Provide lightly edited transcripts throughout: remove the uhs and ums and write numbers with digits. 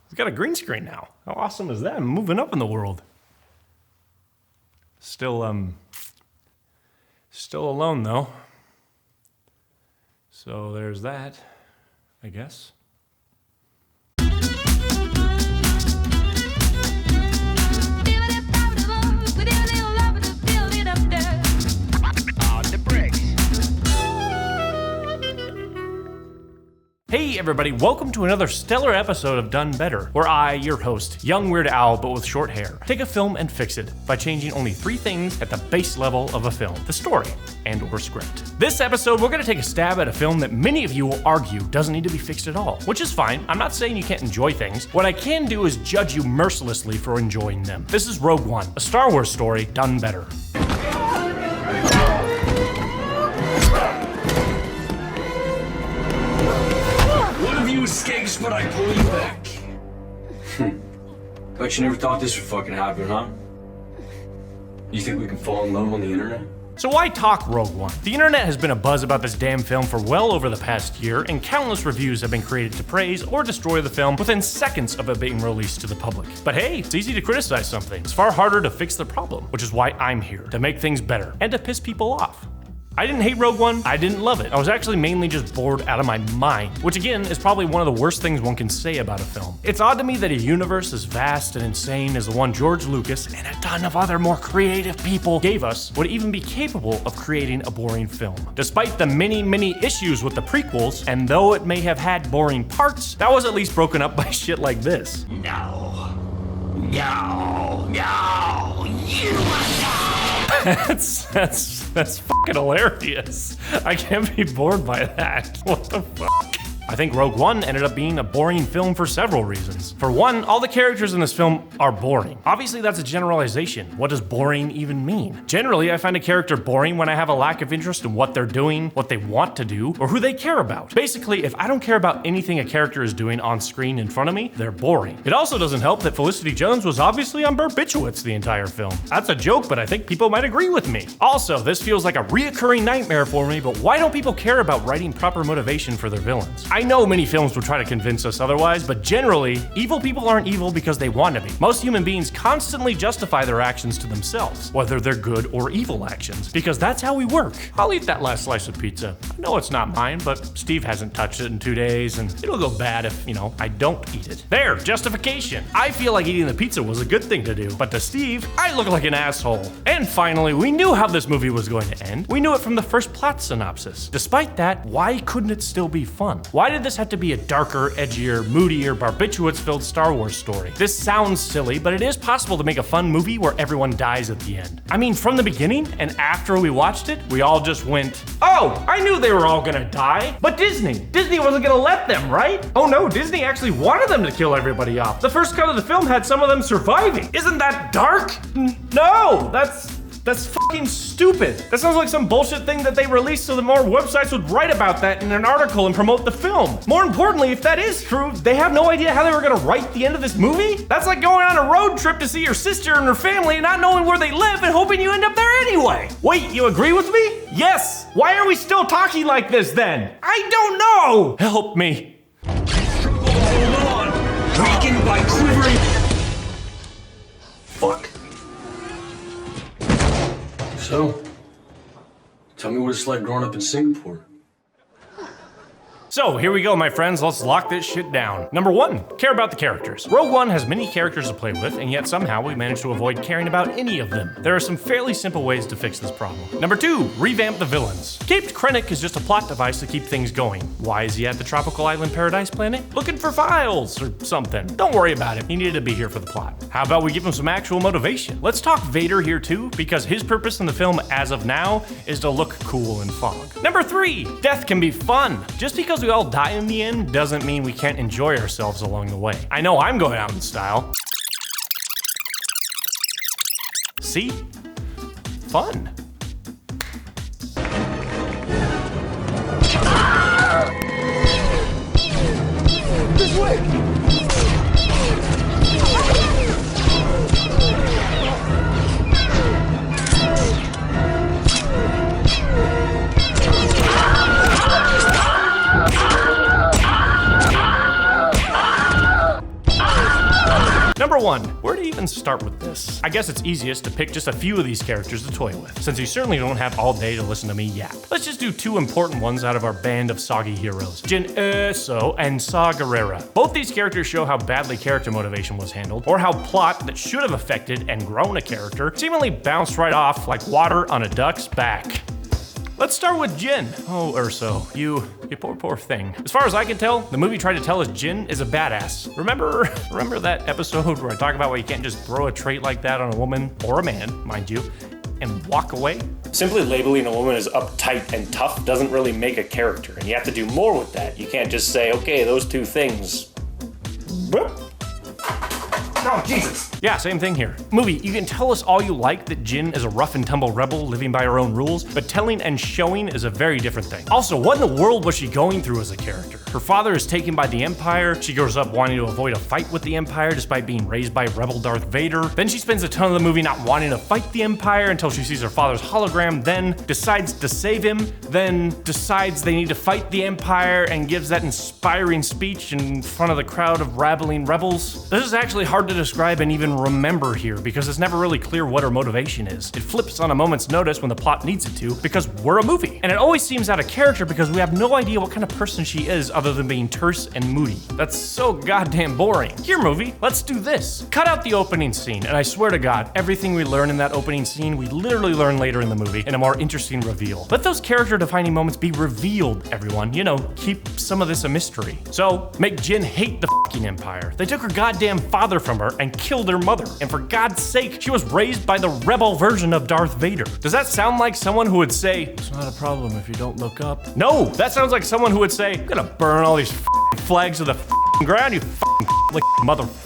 He's got a green screen now. How awesome is that? I'm moving up in the world. Still alone though. So there's that, I guess. Hey everybody, welcome to another stellar episode of Done Better, where I, your host, young Weird Al but with short hair, take a film and fix it by changing only 3 things at the base level of a film: the story and or script. This episode, we're gonna take a stab at a film that many of you will argue doesn't need to be fixed at all, which is fine. I'm not saying you can't enjoy things. What I can do is judge you mercilessly for enjoying them. This is Rogue One, a Star Wars story done better. You escapes, but I pull you back. Bet you never thought this would fucking happen, huh? You think we can fall in love on the internet? So why talk Rogue One? The internet has been abuzz about this damn film for well over the past year, and countless reviews have been created to praise or destroy the film within seconds of it being released to the public. But hey, it's easy to criticize something. It's far harder to fix the problem, which is why I'm here, to make things better, and to piss people off. I didn't hate Rogue One, I didn't love it. I was actually mainly just bored out of my mind, which again is probably one of the worst things one can say about a film. It's odd to me that a universe as vast and insane as the one George Lucas and a ton of other more creative people gave us would even be capable of creating a boring film. Despite the many issues with the prequels, and though it may have had boring parts, that was at least broken up by shit like this. No, you That's fucking hilarious. I can't be bored by that. What the fuck? I think Rogue One ended up being a boring film for several reasons. For one, all the characters in this film are boring. Obviously, that's a generalization. What does boring even mean? Generally, I find a character boring when I have a lack of interest in what they're doing, what they want to do, or who they care about. Basically, if I don't care about anything a character is doing on screen in front of me, they're boring. It also doesn't help that Felicity Jones was obviously on barbiturates the entire film. That's a joke, but I think people might agree with me. Also, this feels like a reoccurring nightmare for me, but why don't people care about writing proper motivation for their villains? I know many films would try to convince us otherwise, but generally, evil people aren't evil because they want to be. Most human beings constantly justify their actions to themselves, whether they're good or evil actions, because that's how we work. I'll eat that last slice of pizza. I know it's not mine, but Steve hasn't touched it in 2 days, and it'll go bad if, I don't eat it. There, justification. I feel like eating the pizza was a good thing to do, but to Steve, I look like an asshole. And finally, we knew how this movie was going to end. We knew it from the first plot synopsis. Despite that, why couldn't it still be fun? Why did this have to be a darker, edgier, moodier, barbiturates-filled Star Wars story? This sounds silly, but it is possible to make a fun movie where everyone dies at the end. I mean, from the beginning and after we watched it, we all just went, oh, I knew they were all gonna die. But Disney wasn't gonna let them, right? Oh no, Disney actually wanted them to kill everybody off. The first cut of the film had some of them surviving. Isn't that dark? No, that's fucking stupid. That sounds like some bullshit thing that they released so that more websites would write about that in an article and promote the film. More importantly, if that is true, they have no idea how they were gonna write the end of this movie? That's like going on a road trip to see your sister and her family and not knowing where they live and hoping you end up there anyway. Wait, you agree with me? Yes. Why are we still talking like this then? I don't know. Help me. struggle to hold on, weakened by quivering. Fuck. So, tell me what it's like growing up in Singapore. So here we go, my friends, let's lock this shit down. Number 1, care about the characters. Rogue One has many characters to play with, and yet somehow we managed to avoid caring about any of them. There are some fairly simple ways to fix this problem. Number 2, revamp the villains. Caped Krennic is just a plot device to keep things going. Why is he at the tropical island paradise planet? Looking for files or something. Don't worry about it, he needed to be here for the plot. How about we give him some actual motivation? Let's talk Vader here too, because his purpose in the film as of now is to look cool in fog. Number 3, death can be fun. Just because we all die in the end doesn't mean we can't enjoy ourselves along the way. I know I'm going out in style. See? Fun. This way! Number 1, where to even start with this? I guess it's easiest to pick just a few of these characters to toy with, since you certainly don't have all day to listen to me yap. Let's just do 2 important ones out of our band of soggy heroes, Jyn Erso and Saw Gerrera. Both these characters show how badly character motivation was handled, or how plot that should have affected and grown a character seemingly bounced right off like water on a duck's back. Let's start with Jyn. Oh, Erso, you poor thing. As far as I can tell, the movie tried to tell us Jyn is a badass. Remember that episode where I talk about why you can't just throw a trait like that on a woman, or a man, mind you, and walk away? Simply labeling a woman as uptight and tough doesn't really make a character, and you have to do more with that. You can't just say, okay, those 2 things. Oh, Jesus. Yeah, same thing here. Movie, you can tell us all you like that Jyn is a rough and tumble rebel living by her own rules, but telling and showing is a very different thing. Also, what in the world was she going through as a character? Her father is taken by the Empire, she grows up wanting to avoid a fight with the Empire despite being raised by rebel Darth Vader, then she spends a ton of the movie not wanting to fight the Empire until she sees her father's hologram, then decides to save him, then decides they need to fight the Empire and gives that inspiring speech in front of the crowd of rabbling rebels. This is actually hard to describe and even remember here because it's never really clear what her motivation is. It flips on a moment's notice when the plot needs it to because we're a movie. And it always seems out of character because we have no idea what kind of person she is other than being terse and moody. That's so goddamn boring. Here, movie, let's do this. Cut out the opening scene, and I swear to God, everything we learn in that opening scene, we literally learn later in the movie in a more interesting reveal. Let those character-defining moments be revealed, everyone. You know, keep some of this a mystery. So, make Jyn hate the fucking Empire. They took her goddamn father from her and killed her mother. And for God's sake, she was raised by the rebel version of Darth Vader. Does that sound like someone who would say, it's not a problem if you don't look up? No, that sounds like someone who would say, I'm gonna burn all these flags to the ground, you like motherfuckers.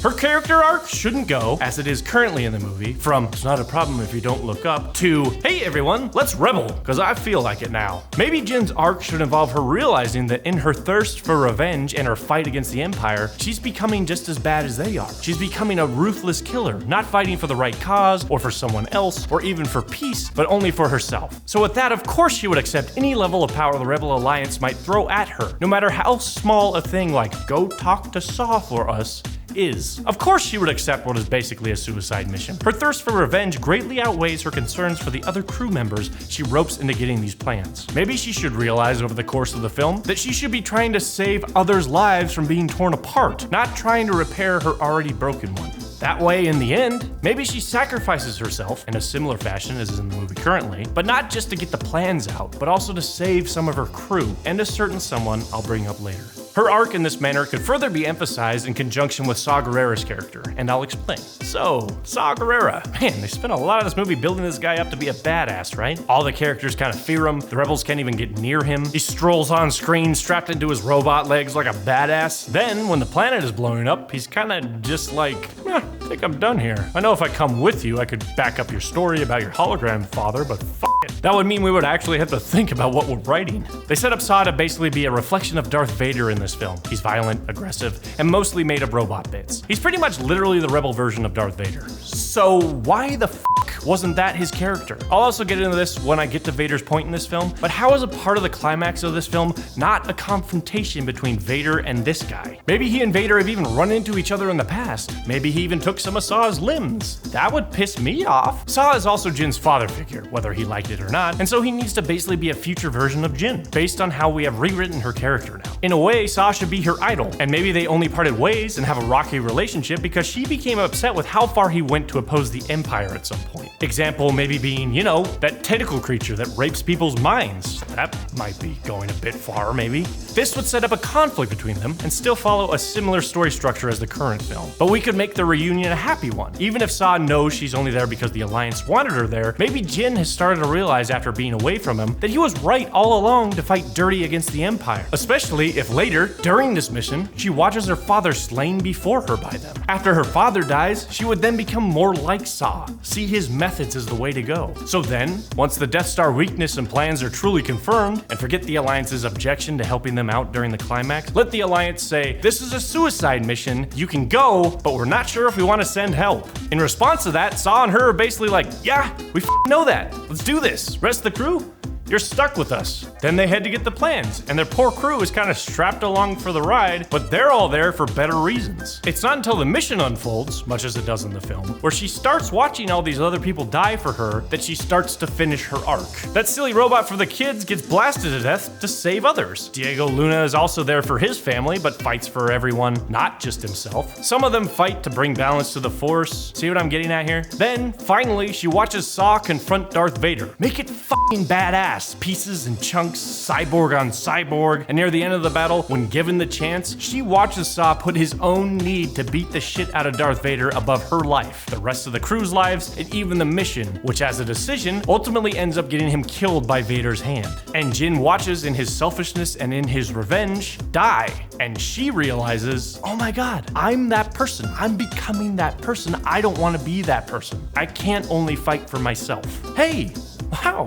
Her character arc shouldn't go, as it is currently in the movie, from it's not a problem if you don't look up to hey everyone, let's rebel, because I feel like it now. Maybe Jyn's arc should involve her realizing that in her thirst for revenge and her fight against the Empire, she's becoming just as bad as they are. She's becoming a ruthless killer, not fighting for the right cause, or for someone else, or even for peace, but only for herself. So with that, of course she would accept any level of power the Rebel Alliance might throw at her, no matter how small a thing like go talk to Saw for us is. Of course she would accept what is basically a suicide mission. Her thirst for revenge greatly outweighs her concerns for the other crew members she ropes into getting these plans. Maybe she should realize over the course of the film that she should be trying to save others' lives from being torn apart, not trying to repair her already broken one. That way, in the end, maybe she sacrifices herself in a similar fashion as is in the movie currently, but not just to get the plans out, but also to save some of her crew and a certain someone I'll bring up later. Her arc in this manner could further be emphasized in conjunction with Saw Gerrera's character, and I'll explain. So, Saw Gerrera. Man, they spent a lot of this movie building this guy up to be a badass, right? All the characters kind of fear him, the rebels can't even get near him. He strolls on screen strapped into his robot legs like a badass. Then, when the planet is blowing up, he's kind of just like, I think I'm done here. I know if I come with you, I could back up your story about your hologram father, but fuck it. That would mean we would actually have to think about what we're writing. They set up Saw to basically be a reflection of Darth Vader in this film. He's violent, aggressive, and mostly made of robot bits. He's pretty much literally the rebel version of Darth Vader. So why the fuck wasn't that his character? I'll also get into this when I get to Vader's point in this film, but how is a part of the climax of this film not a confrontation between Vader and this guy? Maybe he and Vader have even run into each other in the past. Maybe he even took some of Saw's limbs. That would piss me off. Saw is also Jyn's father figure, whether he liked it or not, and so he needs to basically be a future version of Jyn, based on how we have rewritten her character now. In a way, Saw should be her idol, and maybe they only parted ways and have a rocky relationship because she became upset with how far he went to oppose the Empire at some point. Example maybe being, you know, that tentacle creature that rapes people's minds. That might be going a bit far, maybe. This would set up a conflict between them and still follow a similar story structure as the current film. But we could make the reunion a happy one. Even if Saw knows she's only there because the Alliance wanted her there, maybe Jyn has started to realize after being away from him that he was right all along to fight dirty against the Empire. Especially if later, during this mission, she watches her father slain before her by them. After her father dies, she would then become more like Saw, see his methods as the way to go. So then, once the Death Star weakness and plans are truly confirmed, and forget the Alliance's objection to helping them out during the climax, let the Alliance say, this is a suicide mission, you can go, but we're not sure if we want to send help. In response to that, Saw and her are basically like, yeah, we know that, let's do this, rest of the crew? You're stuck with us. Then they head to get the plans, and their poor crew is kind of strapped along for the ride, but they're all there for better reasons. It's not until the mission unfolds, much as it does in the film, where she starts watching all these other people die for her that she starts to finish her arc. That silly robot for the kids gets blasted to death to save others. Diego Luna is also there for his family, but fights for everyone, not just himself. Some of them fight to bring balance to the Force. See what I'm getting at here? Then, finally, she watches Saw confront Darth Vader. Make it fucking badass. Pieces and chunks, cyborg on cyborg, and near the end of the battle, when given the chance, she watches Saw put his own need to beat the shit out of Darth Vader above her life, the rest of the crew's lives, and even the mission, which as a decision, ultimately ends up getting him killed by Vader's hand. And Jin watches in his selfishness and in his revenge, die. And she realizes, oh my god, I'm that person. I'm becoming that person. I don't want to be that person. I can't only fight for myself. Hey, wow,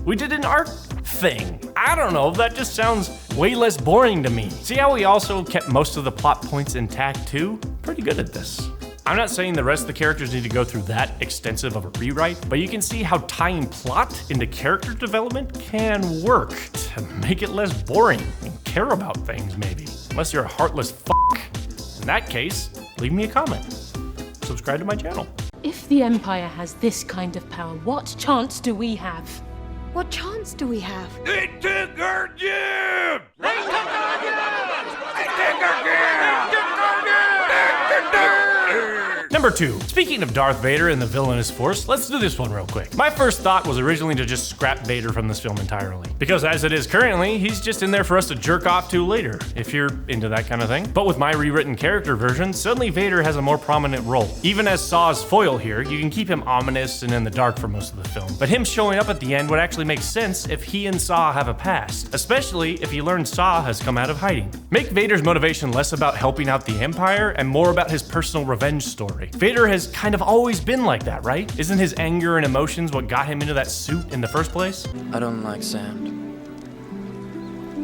we did an arc thing. I don't know, that just sounds way less boring to me. See how we also kept most of the plot points intact too? Pretty good at this. I'm not saying the rest of the characters need to go through that extensive of a rewrite, but you can see how tying plot into character development can work to make it less boring and care about things maybe. Unless you're a heartless fuck. In that case, leave me a comment. Subscribe to my channel. If the Empire has this kind of power, what chance do we have? What chance do we have? They took our jib! They took our jib! They took our jib! They took our jib! Number 2. Speaking of Darth Vader and the villainous Force, let's do this one real quick. My first thought was originally to just scrap Vader from this film entirely. Because as it is currently, he's just in there for us to jerk off to later, if you're into that kind of thing. But with my rewritten character version, suddenly Vader has a more prominent role. Even as Saw's foil here, you can keep him ominous and in the dark for most of the film. But him showing up at the end would actually make sense if he and Saw have a past, especially if he learns Saw has come out of hiding. Make Vader's motivation less about helping out the Empire and more about his personal revenge story. Vader has kind of always been like that, right? Isn't his anger and emotions what got him into that suit in the first place? I don't like sand.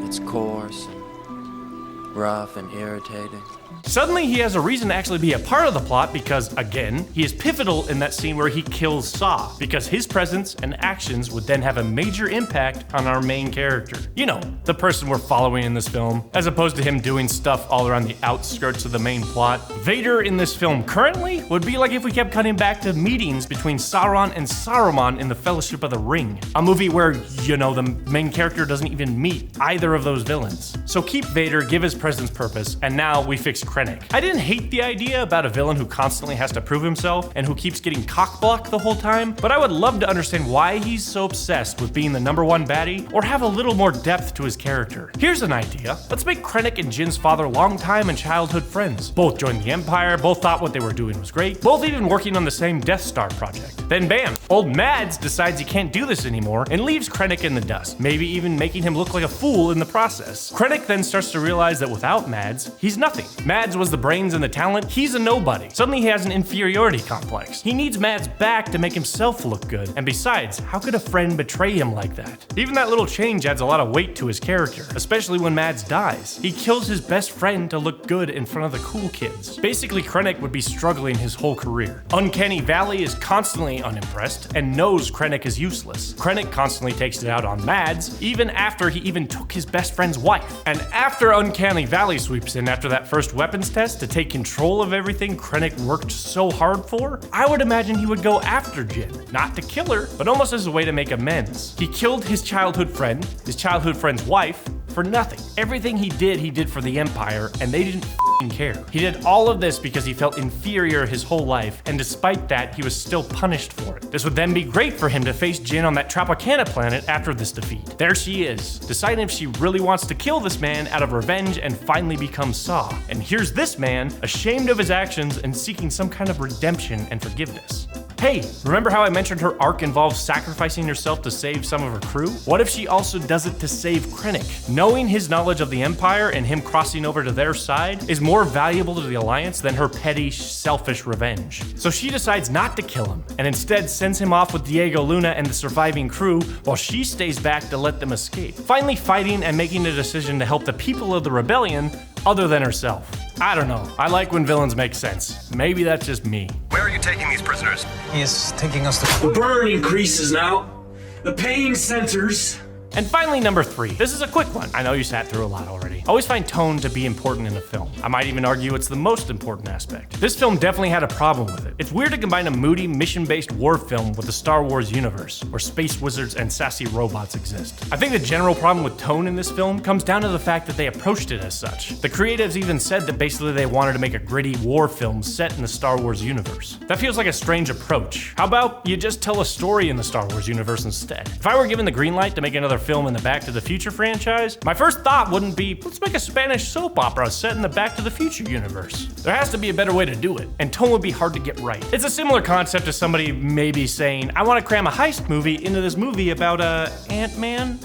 It's coarse and rough and irritating. Suddenly, he has a reason to actually be a part of the plot because, again, he is pivotal in that scene where he kills Saw, because his presence and actions would then have a major impact on our main character. You know, the person we're following in this film, as opposed to him doing stuff all around the outskirts of the main plot. Vader in this film currently would be like if we kept cutting back to meetings between Sauron and Saruman in the Fellowship of the Ring, a movie where, you know, the main character doesn't even meet either of those villains. So keep Vader, give his presence purpose, and now we fix Krennic. I didn't hate the idea about a villain who constantly has to prove himself and who keeps getting cockblocked the whole time, but I would love to understand why he's so obsessed with being the #1 baddie, or have a little more depth to his character. Here's an idea. Let's make Krennic and Jin's father longtime and childhood friends. Both joined the Empire, both thought what they were doing was great, both even working on the same Death Star project. Then bam, old Mads decides he can't do this anymore and leaves Krennic in the dust, maybe even making him look like a fool in the process. Krennic then starts to realize that without Mads, he's nothing. Mads was the brains and the talent, he's a nobody. Suddenly he has an inferiority complex. He needs Mads back to make himself look good, and besides, how could a friend betray him like that? Even that little change adds a lot of weight to his character, especially when Mads dies. He kills his best friend to look good in front of the cool kids. Basically, Krennic would be struggling his whole career. Uncanny Valley is constantly unimpressed and knows Krennic is useless. Krennic constantly takes it out on Mads, even after he even took his best friend's wife. And after Uncanny Valley sweeps in after that first weapons test to take control of everything Krennic worked so hard for, I would imagine he would go after Jin. Not to kill her, but almost as a way to make amends. He killed his childhood friend's wife, for nothing. Everything he did for the Empire, and they didn't care. He did all of this because he felt inferior his whole life, and despite that, he was still punished for it. This would then be great for him to face Jin on that Tropicana planet after this defeat. There she is, deciding if she really wants to kill this man out of revenge and finally become Saw. And here's this man, ashamed of his actions and seeking some kind of redemption and forgiveness. Hey, remember how I mentioned her arc involves sacrificing herself to save some of her crew? What if she also does it to save Krennic? Knowing his knowledge of the Empire and him crossing over to their side is more valuable to the Alliance than her petty, selfish revenge. So she decides not to kill him, and instead sends him off with Diego Luna and the surviving crew while she stays back to let them escape. Finally fighting and making a decision to help the people of the rebellion other than herself. I don't know. I like when villains make sense. Maybe that's just me. Where are you taking these prisoners? He is taking us to... The burn increases now. The pain centers And finally, number 3. This is a quick one. I know you sat through a lot already. I always find tone to be important in a film. I might even argue it's the most important aspect. This film definitely had a problem with it. It's weird to combine a moody, mission-based war film with the Star Wars universe, where space wizards and sassy robots exist. I think the general problem with tone in this film comes down to the fact that they approached it as such. The creatives even said that basically they wanted to make a gritty war film set in the Star Wars universe. That feels like a strange approach. How about you just tell a story in the Star Wars universe instead? If I were given the green light to make another film in the Back to the Future franchise, my first thought wouldn't be, let's make a Spanish soap opera set in the Back to the Future universe. There has to be a better way to do it, and tone would be hard to get right. It's a similar concept to somebody maybe saying, I want to cram a heist movie into this movie about Ant-Man.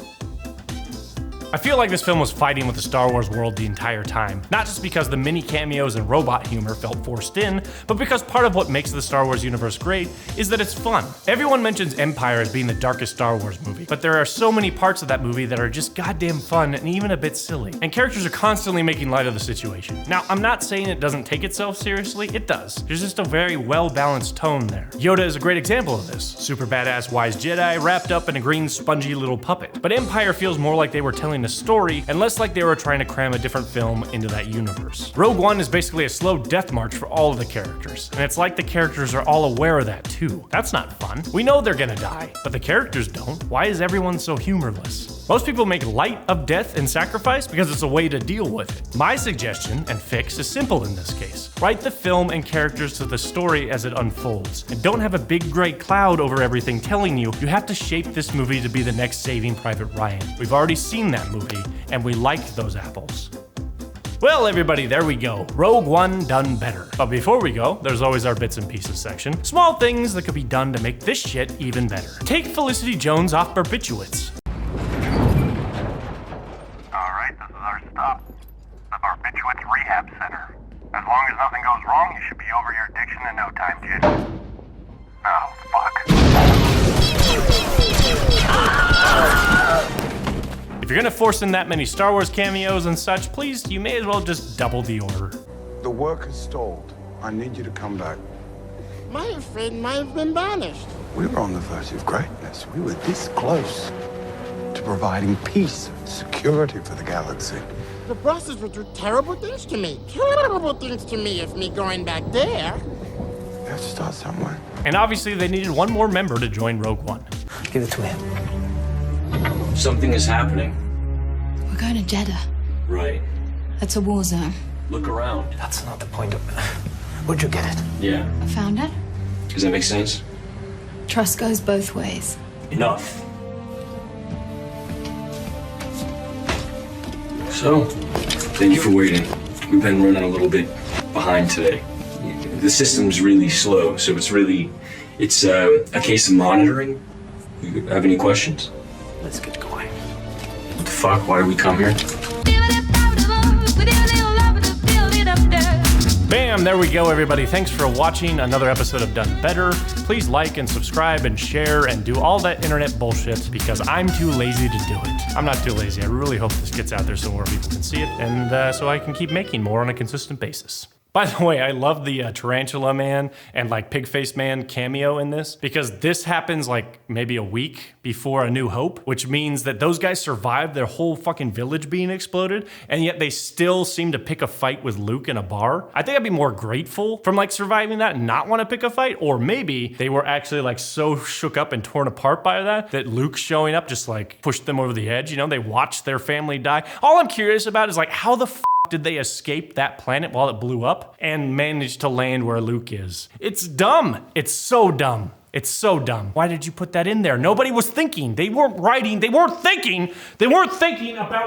I feel like this film was fighting with the Star Wars world the entire time, not just because the mini cameos and robot humor felt forced in, but because part of what makes the Star Wars universe great is that it's fun. Everyone mentions Empire as being the darkest Star Wars movie, but there are so many parts of that movie that are just goddamn fun and even a bit silly, and characters are constantly making light of the situation. Now, I'm not saying it doesn't take itself seriously, it does. There's just a very well-balanced tone there. Yoda is a great example of this. Super badass wise Jedi wrapped up in a green spongy little puppet. But Empire feels more like they were telling a story and less like they were trying to cram a different film into that universe. Rogue One is basically a slow death march for all of the characters, and it's like the characters are all aware of that too. That's not fun. We know they're gonna die, but the characters don't. Why is everyone so humorless? Most people make light of death and sacrifice because it's a way to deal with it. My suggestion and fix is simple in this case. Write the film and characters to the story as it unfolds, and don't have a big gray cloud over everything telling you have to shape this movie to be the next Saving Private Ryan. We've already seen that movie, and we liked those apples. Well, everybody, there we go. Rogue One done better. But before we go, there's always our bits and pieces section. Small things that could be done to make this shit even better. Take Felicity Jones off barbiturates. Alright, this is our stop. The Barbiturates Rehab Center. As long as nothing goes wrong, you should be over your addiction in no time, kid. Oh, fuck. If you're gonna force in that many Star Wars cameos and such, please, you may as well just double the order. The work has stalled. I need you to come back. My friend might have been banished. We were on the verge of greatness. We were this close to providing peace and security for the galaxy. The bosses would do terrible things to me. Terrible things to me if me going back there. You have to start somewhere. And obviously they needed one more member to join Rogue One. Give it to him. Something is happening. We're going to Jeddah. Right. That's a war zone. Look around. That's not the point of it. Where'd you get it? Yeah. I found it. Does that make sense? Trust goes both ways. Enough. So, thank you for waiting. We've been running a little bit behind today. The system's really slow, so it's a case of monitoring. You have any questions? Let's get going. What the fuck? Why did we come here? Bam, there we go, everybody. Thanks for watching another episode of Done Better. Please like and subscribe and share and do all that internet bullshit because I'm too lazy to do it. I'm not too lazy. I really hope this gets out there so more people can see it and so I can keep making more on a consistent basis. By the way, I love the Tarantula Man and like Pig-Faced Man cameo in this because this happens like maybe a week before A New Hope, which means that those guys survived their whole fucking village being exploded, and yet they still seem to pick a fight with Luke in a bar. I think I'd be more grateful from like surviving that and not want to pick a fight, or maybe they were actually like so shook up and torn apart by that Luke showing up just like pushed them over the edge. You know, they watched their family die. All I'm curious about is like how the did they escape that planet while it blew up and manage to land where Luke is? It's dumb. It's so dumb. It's so dumb. Why did you put that in there? Nobody was thinking. They weren't writing. They weren't thinking. They weren't thinking about